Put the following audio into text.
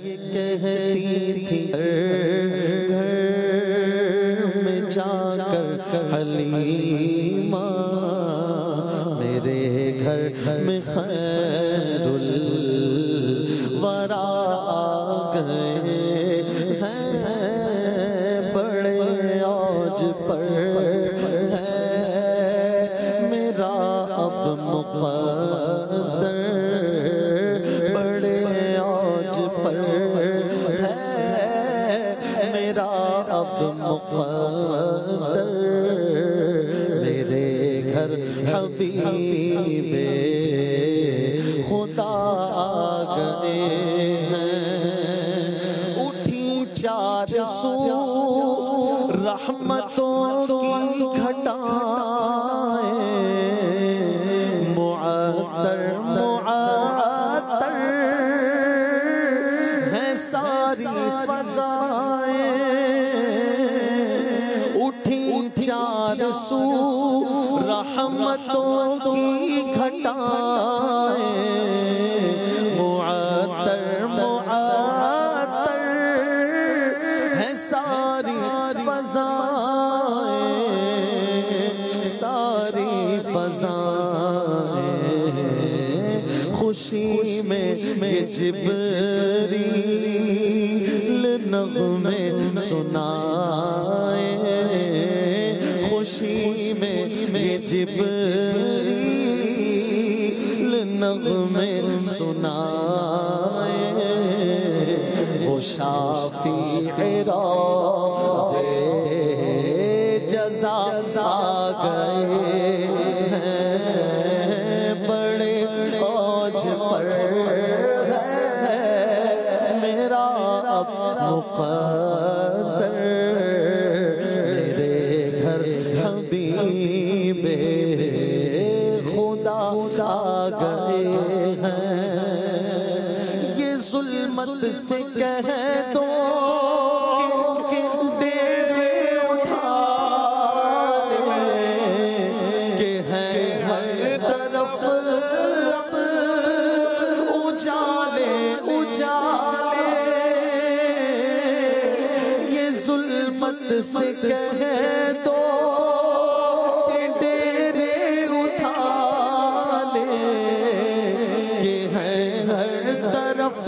یہ کہتی تھی گھر میں جا کر حلیمہ میرے گھر میں خیر الورا آ گئے ہیں بڑے عوج پر ہے میرا اب مقدر بڑے عوج پر ہے میرا اب مقدر میرے گھر حبیب خدا آ گئے ہیں اٹھی چار سو رحمتوں کی گھٹائیں معطر معطر ہیں ساری فضائیں اٹھی چار سو رحمتوں کی گھٹائیں معطر معطر ہیں ساری فضائیں ساری فضائیں خوشی میں یہ جبریل نغمے سنائے خوشی میں یہ جبریل نغمے سنائے وہ شافی روضے جزا آ گئے ہیں بڑے عوج پر ہے میرا اب مقدر میرے گھر حبیب خدا آ گئے ہیں یہ ظلمت سے کہہ دو کہ ڈیرے اٹھا لے کہ ہے ہر طرف اجالے اجالے یہ ظلمت سے کہہ دو کہ ڈیرے اٹھا لے کہ ہے ہر طرف